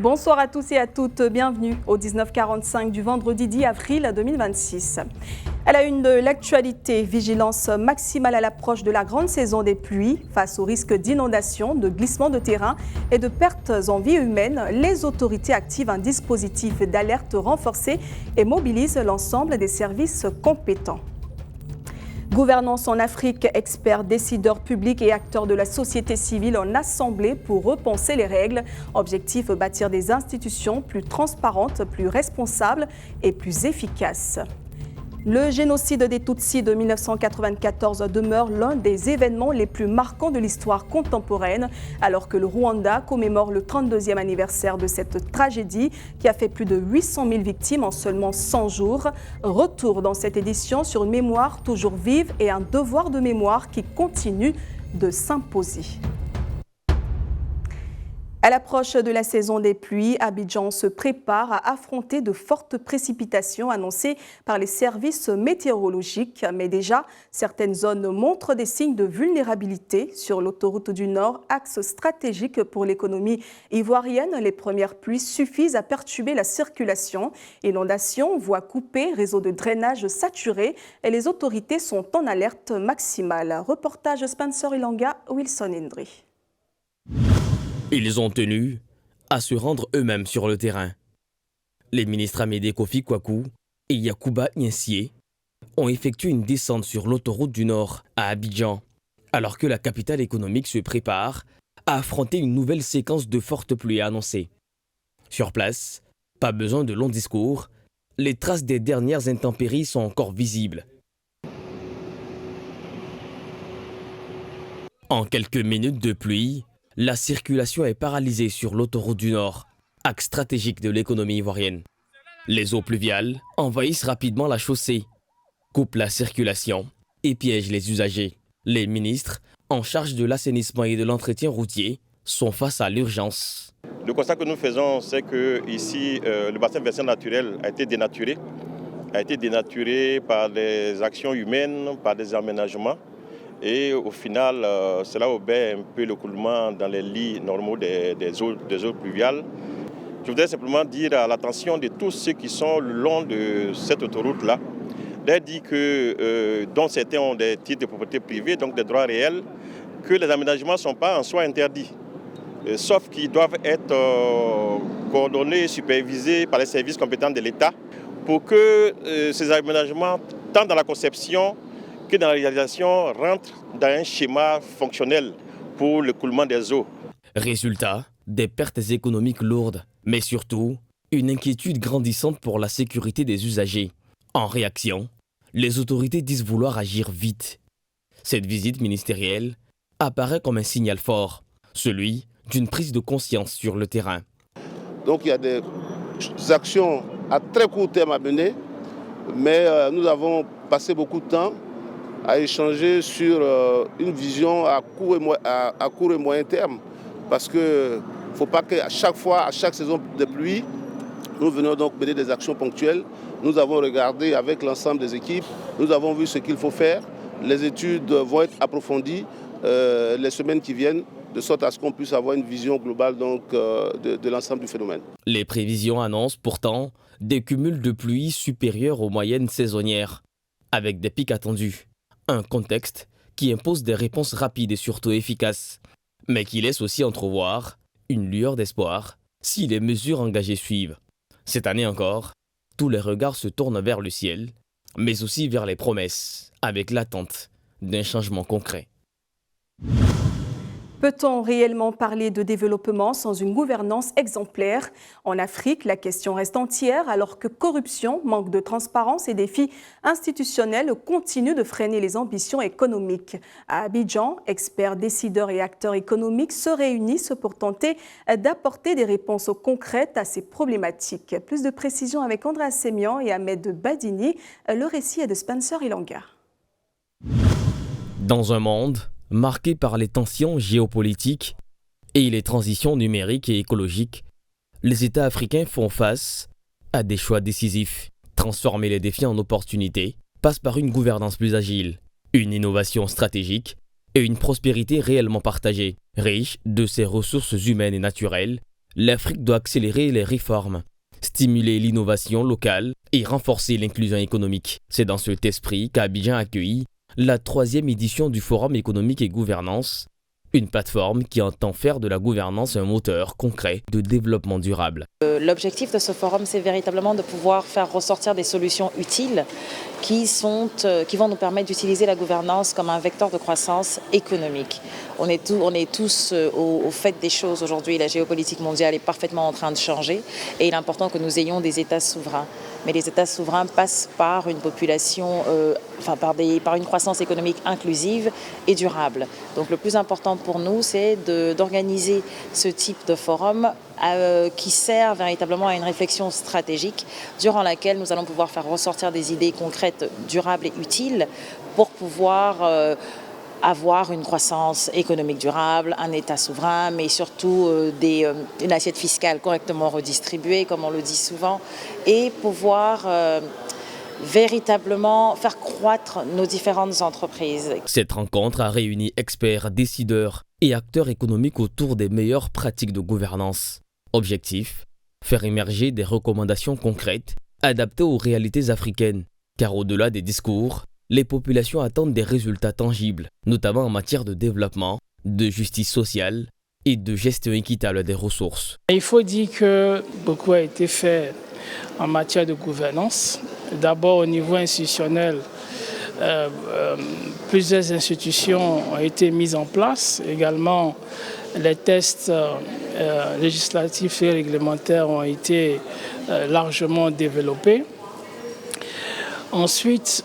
Bonsoir à tous et à toutes, bienvenue au 19h45 du vendredi 10 avril 2026. À la une de l'actualité, vigilance maximale à l'approche de la grande saison des pluies. Face au risque d'inondation, de glissement de terrain et de pertes en vie humaine, les autorités activent un dispositif d'alerte renforcé et mobilisent l'ensemble des services compétents. Gouvernance en Afrique, experts, décideurs publics et acteurs de la société civile en assemblée pour repenser les règles. Objectif, bâtir des institutions plus transparentes, plus responsables et plus efficaces. Le génocide des Tutsis de 1994 demeure l'un des événements les plus marquants de l'histoire contemporaine, alors que le Rwanda commémore le 32e anniversaire de cette tragédie qui a fait plus de 800 000 victimes en seulement 100 jours. Retour dans cette édition sur une mémoire toujours vive et un devoir de mémoire qui continue de s'imposer. À l'approche de la saison des pluies, Abidjan se prépare à affronter de fortes précipitations annoncées par les services météorologiques. Mais déjà, certaines zones montrent des signes de vulnérabilité. Sur l'autoroute du Nord, axe stratégique pour l'économie ivoirienne, les premières pluies suffisent à perturber la circulation. Inondations, voies coupées, réseaux de drainage saturés et les autorités sont en alerte maximale. Reportage Spencer Ilanga, Wilson Indri. Ils ont tenu à se rendre eux-mêmes sur le terrain. Les ministres Amédée Kofi Kwaku et Yacouba Niensié ont effectué une descente sur l'autoroute du Nord à Abidjan, alors que la capitale économique se prépare à affronter une nouvelle séquence de fortes pluies annoncées. Sur place, pas besoin de longs discours, les traces des dernières intempéries sont encore visibles. En quelques minutes de pluie, la circulation est paralysée sur l'autoroute du Nord, axe stratégique de l'économie ivoirienne. Les eaux pluviales envahissent rapidement la chaussée, coupent la circulation et piègent les usagers. Les ministres en charge de l'assainissement et de l'entretien routier sont face à l'urgence. Le constat que nous faisons, c'est que ici, le bassin versant naturel a été dénaturé par des actions humaines, par des aménagements. Et au final, cela obère un peu l'écoulement dans les lits normaux des eaux pluviales. Je voudrais simplement dire à l'attention de tous ceux qui sont le long de cette autoroute-là, leur dire que, dont certains ont des titres de propriété privée, donc des droits réels, que les aménagements ne sont pas en soi interdits, sauf qu'ils doivent être coordonnés, supervisés par les services compétents de l'État pour que ces aménagements, tant dans la conception que dans la réalisation, rentrent dans un schéma fonctionnel pour l'écoulement des eaux. Résultat, des pertes économiques lourdes, mais surtout, une inquiétude grandissante pour la sécurité des usagers. En réaction, les autorités disent vouloir agir vite. Cette visite ministérielle apparaît comme un signal fort, celui d'une prise de conscience sur le terrain. Donc il y a des actions à très court terme à mener, mais nous avons passé beaucoup de temps à échanger sur une vision à court et moyen terme. Parce qu'il ne faut pas qu'à chaque fois, à chaque saison de pluie, nous venons donc mener des actions ponctuelles. Nous avons regardé avec l'ensemble des équipes, nous avons vu ce qu'il faut faire. Les études vont être approfondies les semaines qui viennent, de sorte à ce qu'on puisse avoir une vision globale donc, de l'ensemble du phénomène. Les prévisions annoncent pourtant des cumuls de pluie supérieurs aux moyennes saisonnières, avec des pics attendus. Un contexte qui impose des réponses rapides et surtout efficaces, mais qui laisse aussi entrevoir une lueur d'espoir si les mesures engagées suivent. Cette année encore, tous les regards se tournent vers le ciel, mais aussi vers les promesses, avec l'attente d'un changement concret. Peut-on réellement parler de développement sans une gouvernance exemplaire? En Afrique, la question reste entière alors que corruption, manque de transparence et défis institutionnels continuent de freiner les ambitions économiques. À Abidjan, experts, décideurs et acteurs économiques se réunissent pour tenter d'apporter des réponses concrètes à ces problématiques. Plus de précisions avec André Sémian et Ahmed Badini. Le récit est de Spencer Ilanga. Dans un monde marqué par les tensions géopolitiques et les transitions numériques et écologiques, les États africains font face à des choix décisifs. Transformer les défis en opportunités passe par une gouvernance plus agile, une innovation stratégique et une prospérité réellement partagée, riche de ses ressources humaines et naturelles l'Afrique doit accélérer les réformes, stimuler l'innovation locale et renforcer l'inclusion économique. C'est dans cet esprit qu'Abidjan a accueilli la 3e édition du Forum économique et gouvernance, une plateforme qui entend faire de la gouvernance un moteur concret de développement durable. L'objectif de ce forum, c'est véritablement de pouvoir faire ressortir des solutions utiles qui vont nous permettre d'utiliser la gouvernance comme un vecteur de croissance économique. On est tous au fait des choses aujourd'hui. La géopolitique mondiale est parfaitement en train de changer et il est important que nous ayons des États souverains. Mais les États souverains passent par une population, par une croissance économique inclusive et durable. Donc le plus important pour nous, c'est d'organiser ce type de forum qui sert véritablement à une réflexion stratégique durant laquelle nous allons pouvoir faire ressortir des idées concrètes, durables et utiles pour pouvoir avoir une croissance économique durable, un État souverain, mais surtout une assiette fiscale correctement redistribuée, comme on le dit souvent, et pouvoir véritablement faire croître nos différentes entreprises. Cette rencontre a réuni experts, décideurs et acteurs économiques autour des meilleures pratiques de gouvernance. Objectif, faire émerger des recommandations concrètes adaptées aux réalités africaines, car au-delà des discours, les populations attendent des résultats tangibles, notamment en matière de développement, de justice sociale et de gestion équitable des ressources. Il faut dire que beaucoup a été fait en matière de gouvernance. D'abord au niveau institutionnel, plusieurs institutions ont été mises en place. Également, les tests législatifs et réglementaires ont été largement développés. Ensuite,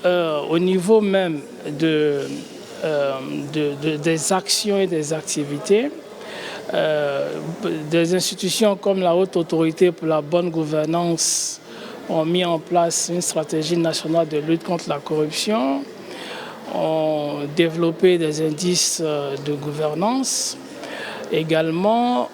au niveau même des actions et des activités, des institutions comme la Haute Autorité pour la bonne gouvernance ont mis en place une stratégie nationale de lutte contre la corruption, ont développé des indices de gouvernance, également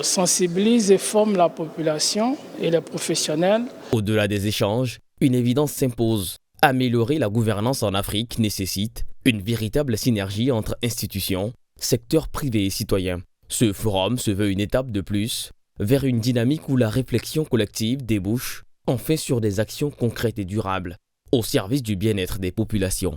sensibilisent et forment la population et les professionnels. Au-delà des échanges, une évidence s'impose. Améliorer la gouvernance en Afrique nécessite une véritable synergie entre institutions, secteurs privés et citoyens. Ce forum se veut une étape de plus vers une dynamique où la réflexion collective débouche enfin sur des actions concrètes et durables au service du bien-être des populations.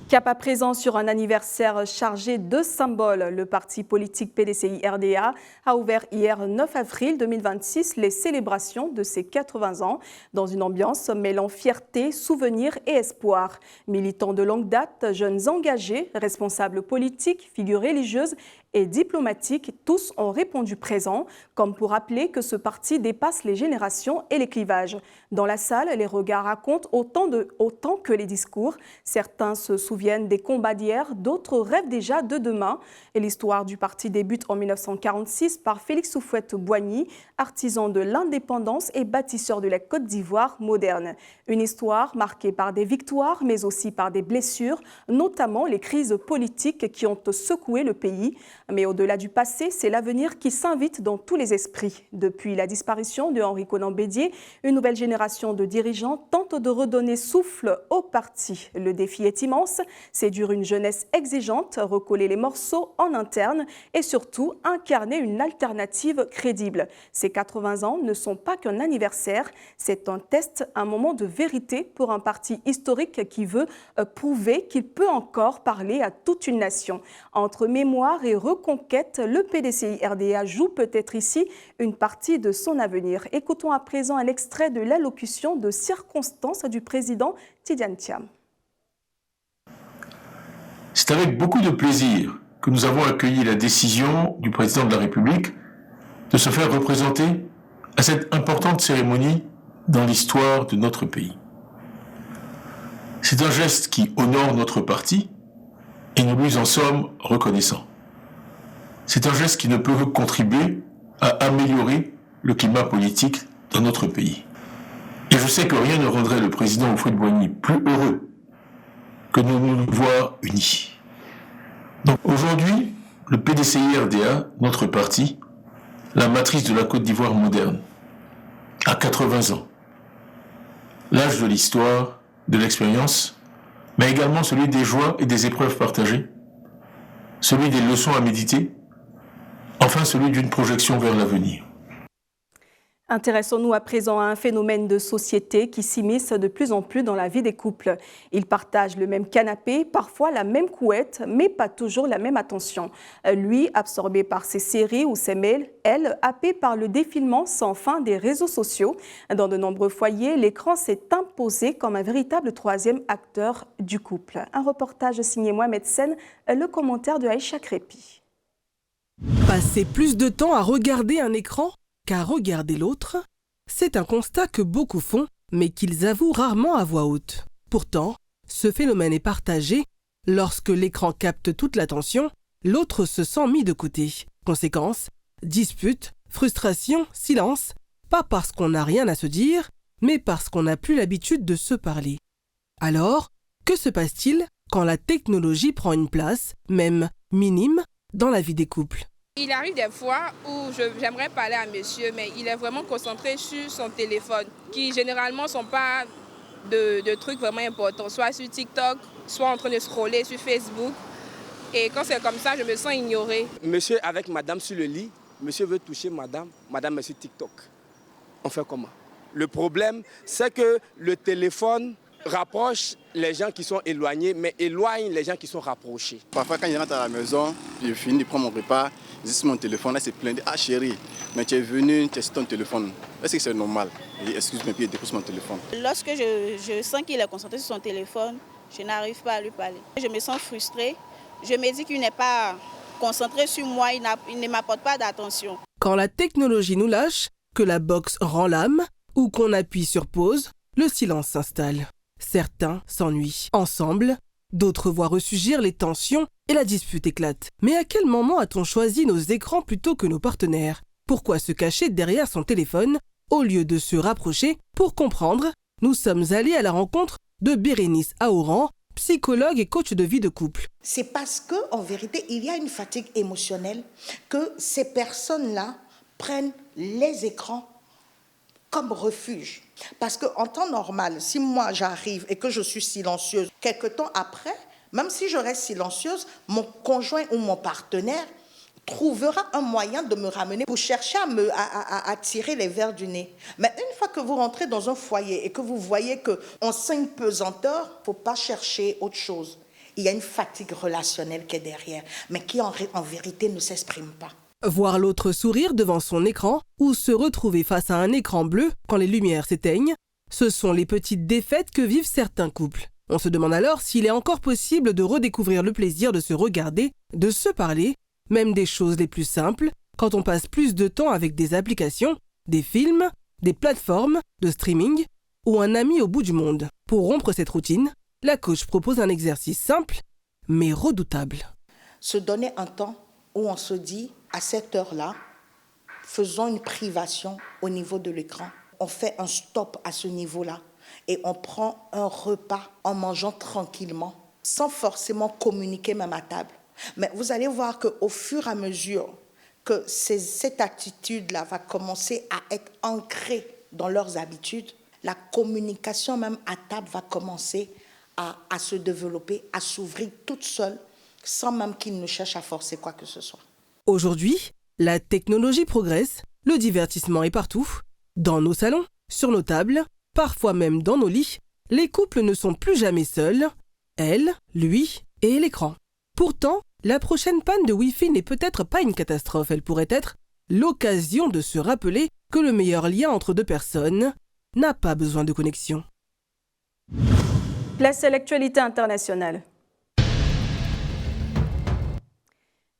Cap à présent sur un anniversaire chargé de symboles. Le parti politique PDCI-RDA a ouvert hier 9 avril 2026 les célébrations de ses 80 ans dans une ambiance mêlant fierté, souvenir et espoir. Militants de longue date, jeunes engagés, responsables politiques, figures religieuses et diplomatiques, tous ont répondu présent, comme pour rappeler que ce parti dépasse les générations et les clivages. Dans la salle, les regards racontent autant que les discours. Certains se souviennent des combats d'hier, d'autres rêvent déjà de demain. Et l'histoire du parti débute en 1946 par Félix Houphouët-Boigny, artisan de l'indépendance et bâtisseur de la Côte d'Ivoire moderne. Une histoire marquée par des victoires, mais aussi par des blessures, notamment les crises politiques qui ont secoué le pays. Mais au-delà du passé, c'est l'avenir qui s'invite dans tous les esprits. Depuis la disparition de Henri Konan Bédié, une nouvelle génération de dirigeants tente de redonner souffle au parti. Le défi est immense, séduire une jeunesse exigeante, recoller les morceaux en interne et surtout incarner une alternative crédible. Ces 80 ans ne sont pas qu'un anniversaire, c'est un test, un moment de vérité pour un parti historique qui veut prouver qu'il peut encore parler à toute une nation. Entre mémoire et reconquête, le PDCI-RDA joue peut-être ici une partie de son avenir. Écoutons à présent un extrait de l'allocution de circonstance du président Tidiane Thiam. C'est avec beaucoup de plaisir que nous avons accueilli la décision du président de la République de se faire représenter à cette importante cérémonie dans l'histoire de notre pays. C'est un geste qui honore notre parti et nous lui en sommes reconnaissants. C'est un geste qui ne peut que contribuer à améliorer le climat politique dans notre pays. Et je sais que rien ne rendrait le président Houphouët-Boigny plus heureux que de nous voir unis. Donc aujourd'hui, le PDCI-RDA, notre parti, la matrice de la Côte d'Ivoire moderne, a 80 ans. L'âge de l'histoire, de l'expérience, mais également celui des joies et des épreuves partagées, celui des leçons à méditer, enfin celui d'une projection vers l'avenir. Intéressons-nous à présent à un phénomène de société qui s'immisce de plus en plus dans la vie des couples. Ils partagent le même canapé, parfois la même couette, mais pas toujours la même attention. Lui, absorbé par ses séries ou ses mails, elle, happée par le défilement sans fin des réseaux sociaux. Dans de nombreux foyers, l'écran s'est imposé comme un véritable troisième acteur du couple. Un reportage signé Mohamed Sen, le commentaire de Aïcha Crépi. Passer plus de temps à regarder un écran qu'à regarder l'autre, c'est un constat que beaucoup font, mais qu'ils avouent rarement à voix haute. Pourtant, ce phénomène est partagé. Lorsque l'écran capte toute l'attention, l'autre se sent mis de côté. Conséquence, dispute, frustration, silence, pas parce qu'on n'a rien à se dire, mais parce qu'on n'a plus l'habitude de se parler. Alors, que se passe-t-il quand la technologie prend une place, même minime, dans la vie des couples ? Il arrive des fois où j'aimerais parler à monsieur, mais il est vraiment concentré sur son téléphone, qui généralement ne sont pas de trucs vraiment importants, soit sur TikTok, soit en train de scroller sur Facebook. Et quand c'est comme ça, je me sens ignorée. Monsieur avec madame sur le lit, monsieur veut toucher madame, madame est sur TikTok. On fait comment? Le problème, c'est que le téléphone rapproche les gens qui sont éloignés, mais éloigne les gens qui sont rapprochés. Parfois, quand je rentre à la maison, je finis de prendre mon repas, je dis sur mon téléphone, là c'est plein de « Ah chérie, mais tu es venu, tu es sur ton téléphone. Est-ce que c'est normal ?» Je dis « Excuse-moi, puis je dépose mon téléphone. » Lorsque je sens qu'il est concentré sur son téléphone, je n'arrive pas à lui parler. Je me sens frustrée. Je me dis qu'il n'est pas concentré sur moi, il ne m'apporte pas d'attention. Quand la technologie nous lâche, que la box rend l'âme ou qu'on appuie sur pause, le silence s'installe. Certains s'ennuient ensemble, d'autres voient ressurgir les tensions et la dispute éclate. Mais à quel moment a-t-on choisi nos écrans plutôt que nos partenaires? Pourquoi se cacher derrière son téléphone au lieu de se rapprocher? Pour comprendre, nous sommes allés à la rencontre de Bérénice Aouran, psychologue et coach de vie de couple. C'est parce qu'en vérité, il y a une fatigue émotionnelle que ces personnes-là prennent les écrans comme refuge. Parce qu'en temps normal, si moi j'arrive et que je suis silencieuse, quelque temps après, même si je reste silencieuse, mon conjoint ou mon partenaire trouvera un moyen de me ramener pour chercher à tirer les vers du nez. Mais une fois que vous rentrez dans un foyer et que vous voyez qu'on sent une pesanteur, il ne faut pas chercher autre chose. Il y a une fatigue relationnelle qui est derrière, mais qui en vérité ne s'exprime pas. Voir l'autre sourire devant son écran ou se retrouver face à un écran bleu quand les lumières s'éteignent, ce sont les petites défaites que vivent certains couples. On se demande alors s'il est encore possible de redécouvrir le plaisir de se regarder, de se parler, même des choses les plus simples, quand on passe plus de temps avec des applications, des films, des plateformes de streaming ou un ami au bout du monde. Pour rompre cette routine, la coach propose un exercice simple, mais redoutable. Se donner un temps où on se dit, à cette heure-là, faisons une privation au niveau de l'écran. On fait un stop à ce niveau-là et on prend un repas en mangeant tranquillement, sans forcément communiquer même à table. Mais vous allez voir qu'au fur et à mesure que cette attitude-là va commencer à être ancrée dans leurs habitudes, la communication même à table va commencer à se développer, à s'ouvrir toute seule, sans même qu'ils ne cherchent à forcer quoi que ce soit. Aujourd'hui, la technologie progresse, le divertissement est partout, dans nos salons, sur nos tables, parfois même dans nos lits, les couples ne sont plus jamais seuls, elle, lui et l'écran. Pourtant, la prochaine panne de Wi-Fi n'est peut-être pas une catastrophe, elle pourrait être l'occasion de se rappeler que le meilleur lien entre deux personnes n'a pas besoin de connexion. Place à l'actualité internationale.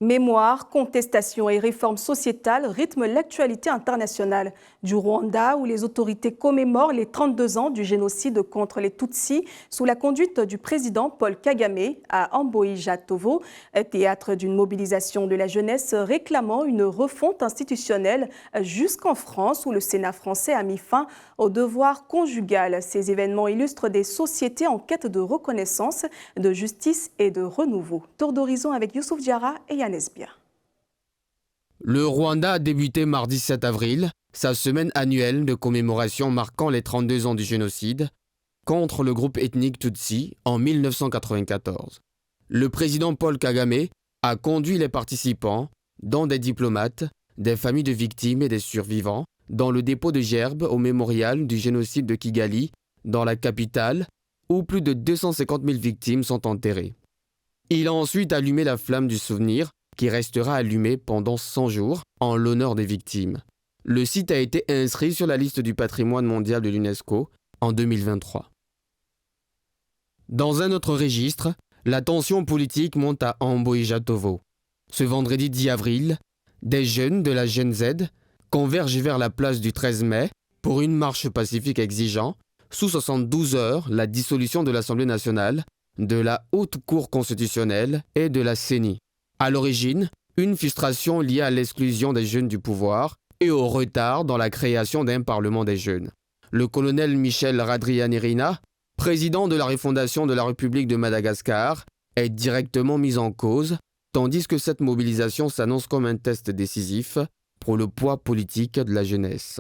Mémoire, contestation et réformes sociétales rythment l'actualité internationale. Du Rwanda, où les autorités commémorent les 32 ans du génocide contre les Tutsis sous la conduite du président Paul Kagame, à Amboïja-Tovo, théâtre d'une mobilisation de la jeunesse réclamant une refonte institutionnelle, jusqu'en France, où le Sénat français a mis fin au devoir conjugal. Ces événements illustrent des sociétés en quête de reconnaissance, de justice et de renouveau. Tour d'horizon avec Youssouf Diarra et Yann Esbia. Le Rwanda a débuté mardi 7 avril, sa semaine annuelle de commémoration marquant les 32 ans du génocide contre le groupe ethnique Tutsi en 1994. Le président Paul Kagame a conduit les participants dont des diplomates, des familles de victimes et des survivants, dans le dépôt de gerbes au mémorial du génocide de Kigali, dans la capitale, où plus de 250 000 victimes sont enterrées. Il a ensuite allumé la flamme du souvenir, qui restera allumée pendant 100 jours en l'honneur des victimes. Le site a été inscrit sur la liste du patrimoine mondial de l'UNESCO en 2023. Dans un autre registre, la tension politique monte à Amboïja-Tovo. Ce vendredi 10 avril, des jeunes de la Gen Z convergent vers la place du 13 mai pour une marche pacifique exigeant, sous 72 heures, la dissolution de l'Assemblée nationale, de la Haute Cour constitutionnelle et de la CENI. À l'origine, une frustration liée à l'exclusion des jeunes du pouvoir et au retard dans la création d'un Parlement des jeunes. Le colonel Michel Radrianirina, président de la refondation de la République de Madagascar, est directement mis en cause, tandis que cette mobilisation s'annonce comme un test décisif pour le poids politique de la jeunesse.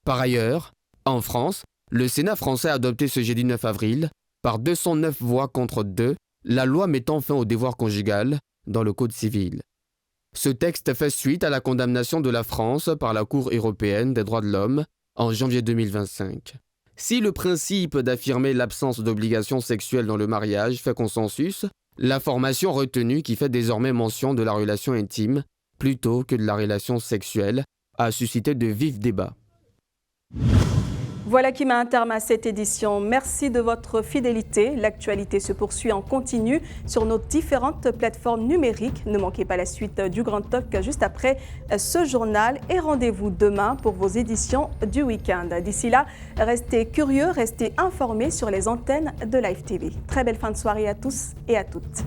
Par ailleurs, en France, le Sénat français a adopté ce jeudi 9 avril, par 209 voix contre 2, la loi mettant fin au devoir conjugal dans le Code civil. Ce texte fait suite à la condamnation de la France par la Cour européenne des droits de l'homme en janvier 2025. Si le principe d'affirmer l'absence d'obligation sexuelle dans le mariage fait consensus, la formation retenue qui fait désormais mention de la relation intime plutôt que de la relation sexuelle a suscité de vifs débats. Voilà qui met un terme à cette édition. Merci de votre fidélité. L'actualité se poursuit en continu sur nos différentes plateformes numériques. Ne manquez pas la suite du Grand Talk juste après ce journal et rendez-vous demain pour vos éditions du week-end. D'ici là, restez curieux, restez informés sur les antennes de Live TV. Très belle fin de soirée à tous et à toutes.